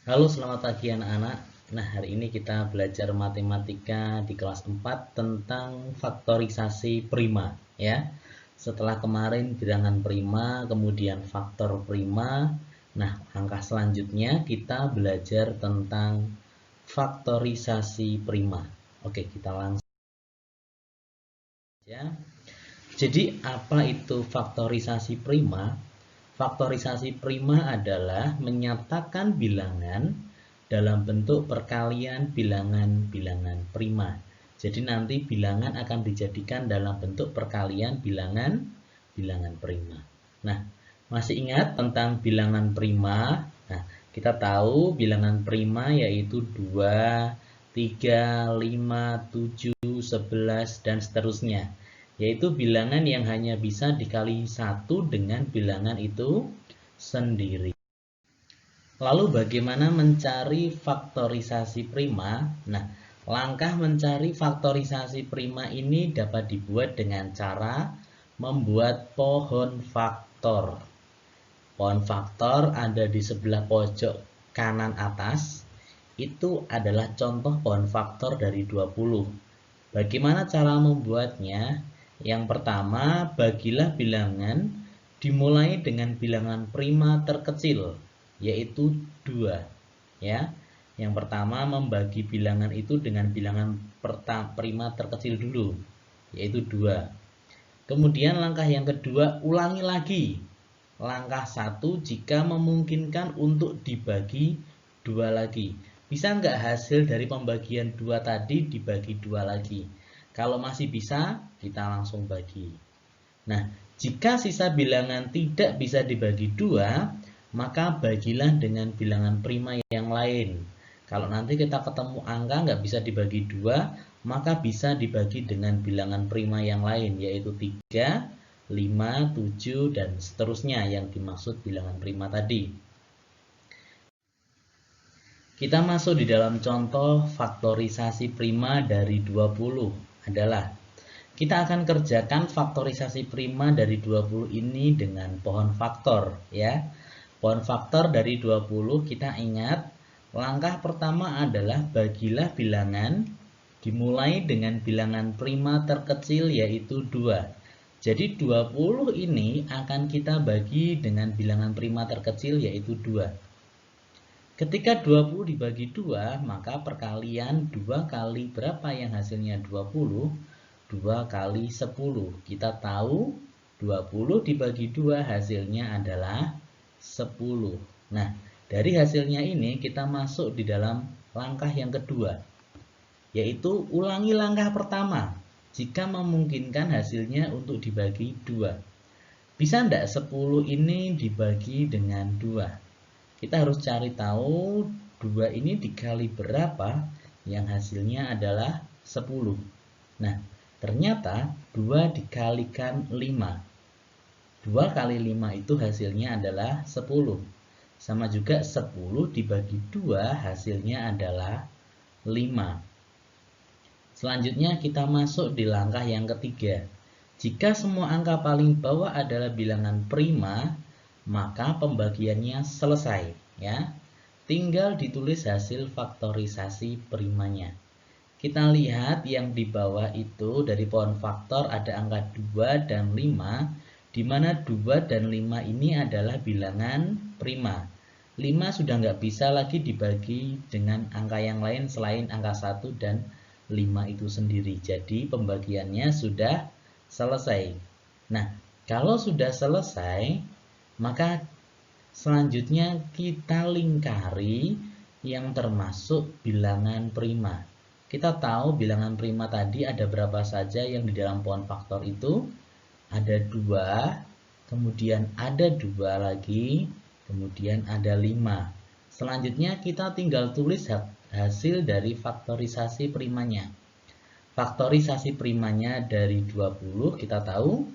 Halo, selamat pagi anak-anak. Nah, hari ini kita belajar matematika di kelas 4 tentang faktorisasi prima, ya. Setelah kemarin bilangan prima, kemudian faktor prima. Nah, langkah selanjutnya kita belajar tentang faktorisasi prima. Oke, kita langsung saja. Jadi, apa itu faktorisasi prima? Faktorisasi prima adalah menyatakan bilangan dalam bentuk perkalian bilangan-bilangan prima. Jadi nanti bilangan akan dijadikan dalam bentuk perkalian bilangan-bilangan prima. Nah, masih ingat tentang bilangan prima? Nah, kita tahu bilangan prima yaitu 2, 3, 5, 7, 11, dan seterusnya. Yaitu bilangan yang hanya bisa dikali satu dengan bilangan itu sendiri. Lalu bagaimana mencari faktorisasi prima? Nah, langkah mencari faktorisasi prima ini dapat dibuat dengan cara membuat pohon faktor. Pohon faktor ada di sebelah pojok kanan atas. Itu adalah contoh pohon faktor dari 20. Bagaimana cara membuatnya? Yang pertama, bagilah bilangan dimulai dengan bilangan prima terkecil, yaitu 2. Ya. Yang pertama, membagi bilangan itu dengan bilangan prima terkecil dulu, yaitu 2. Kemudian langkah yang kedua, ulangi lagi. Langkah 1 jika memungkinkan untuk dibagi 2 lagi. Bisa nggak hasil dari pembagian 2 tadi dibagi 2 lagi? Kalau masih bisa, kita langsung bagi. Nah, jika sisa bilangan tidak bisa dibagi 2, maka bagilah dengan bilangan prima yang lain. Kalau nanti kita ketemu angka nggak bisa dibagi 2, maka bisa dibagi dengan bilangan prima yang lain, yaitu 3, 5, 7, dan seterusnya yang dimaksud bilangan prima tadi. Kita masuk di dalam contoh faktorisasi prima dari 20 adalah kita akan kerjakan faktorisasi prima dari 20 ini dengan pohon faktor, ya. Pohon faktor dari 20 kita ingat, langkah pertama adalah bagilah bilangan dimulai dengan bilangan prima terkecil yaitu 2. Jadi 20 ini akan kita bagi dengan bilangan prima terkecil yaitu 2. Ketika 20 dibagi 2, maka perkalian 2 kali berapa yang hasilnya 20? 2 kali 10. Kita tahu 20 dibagi 2 hasilnya adalah 10. Nah, dari hasilnya ini kita masuk di dalam langkah yang kedua, yaitu ulangi langkah pertama jika memungkinkan hasilnya untuk dibagi 2. Bisa enggak 10 ini dibagi dengan 2? Kita harus cari tahu 2 ini dikali berapa yang hasilnya adalah 10. Nah, ternyata 2 dikalikan 5. 2 kali 5 itu hasilnya adalah 10. Sama juga 10 dibagi 2 hasilnya adalah 5. Selanjutnya kita masuk di langkah yang ketiga. Jika semua angka paling bawah adalah bilangan prima, maka pembagiannya selesai, ya. Tinggal ditulis hasil faktorisasi primanya. Kita lihat yang di bawah itu dari pohon faktor ada angka 2 dan 5, di mana 2 dan 5 ini adalah bilangan prima. 5 sudah nggak bisa lagi dibagi dengan angka yang lain selain angka 1 dan 5 itu sendiri. Jadi pembagiannya sudah selesai. Nah, kalau sudah selesai, maka selanjutnya kita lingkari yang termasuk bilangan prima. Kita tahu bilangan prima tadi ada berapa saja yang di dalam pohon faktor itu? Ada 2, kemudian ada 2 lagi, kemudian ada 5. Selanjutnya kita tinggal tulis hasil dari faktorisasi primanya. Faktorisasi primanya dari 20 kita tahu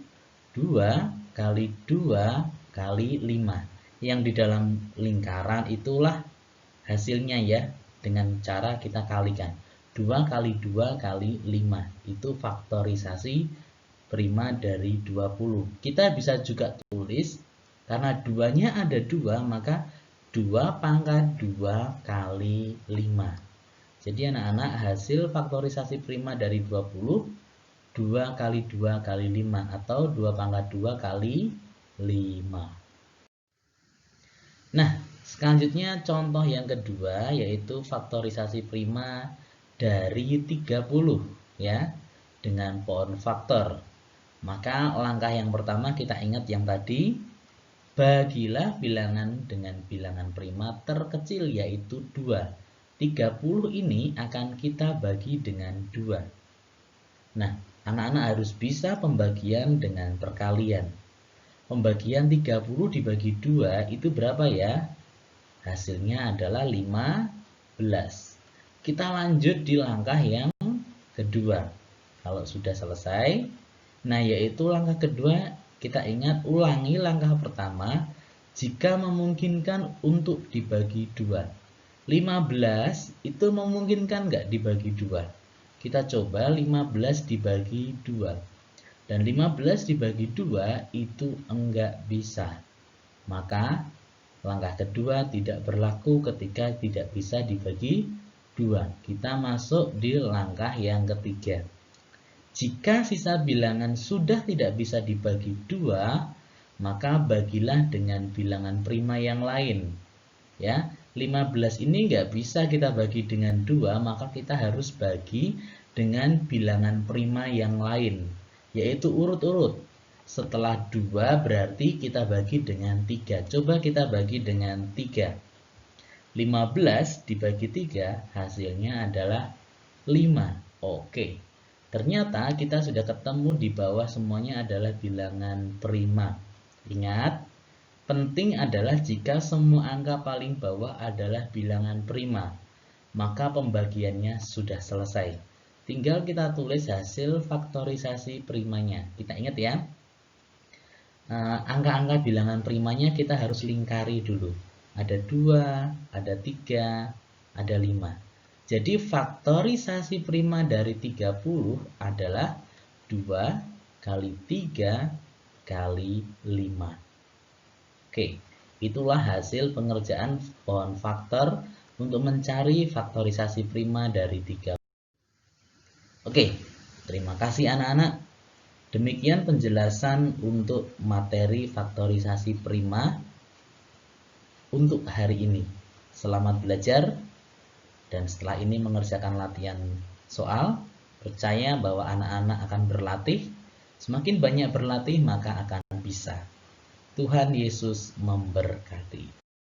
2 kali 2 kali 5. Yang di dalam lingkaran itulah hasilnya, ya, dengan cara kita kalikan. 2 kali 2 kali 5 itu faktorisasi prima dari 20. Kita bisa juga tulis karena 2-nya ada 2, maka 2 pangkat 2 kali 5. Jadi anak-anak, hasil faktorisasi prima dari 20, 2 kali 2 kali 5 atau 2 pangkat 2 kali 5. Nah, selanjutnya contoh yang kedua yaitu faktorisasi prima dari 30 ya, dengan pohon faktor. Maka langkah yang pertama kita ingat yang tadi, bagilah bilangan dengan bilangan prima terkecil yaitu 2. 30 ini akan kita bagi dengan 2. Nah, anak-anak harus bisa pembagian dengan perkalian. Pembagian 30 dibagi 2 itu berapa ya? Hasilnya adalah 15. Kita lanjut di langkah yang kedua. Kalau sudah selesai, nah yaitu langkah kedua, kita ingat ulangi langkah pertama jika memungkinkan untuk dibagi 2. 15 itu memungkinkan nggak dibagi 2? Kita coba 15 dibagi 2. Dan 15 dibagi 2 itu enggak bisa. Maka langkah kedua tidak berlaku ketika tidak bisa dibagi 2. Kita masuk di langkah yang ketiga. Jika sisa bilangan sudah tidak bisa dibagi 2, maka bagilah dengan bilangan prima yang lain. Ya, 15 ini nggak bisa kita bagi dengan 2, maka kita harus bagi dengan bilangan prima yang lain, yaitu urut-urut. Setelah 2 berarti kita bagi dengan 3. Coba kita bagi dengan 3. 15 dibagi 3 hasilnya adalah 5. Oke. Ternyata kita sudah ketemu di bawah semuanya adalah bilangan prima. Ingat, penting adalah jika semua angka paling bawah adalah bilangan prima, maka pembagiannya sudah selesai. Tinggal kita tulis hasil faktorisasi primanya. Kita ingat ya, angka-angka bilangan primanya kita harus lingkari dulu. Ada 2, ada 3, ada 5. Jadi faktorisasi prima dari 30 adalah 2 kali 3 kali 5. Oke, itulah hasil pengerjaan pohon faktor untuk mencari faktorisasi prima dari 30. Oke, terima kasih anak-anak. Demikian penjelasan untuk materi faktorisasi prima untuk hari ini. Selamat belajar. Dan setelah ini mengerjakan latihan soal, percaya bahwa anak-anak akan berlatih. Semakin banyak berlatih, maka akan bisa. Tuhan Yesus memberkati.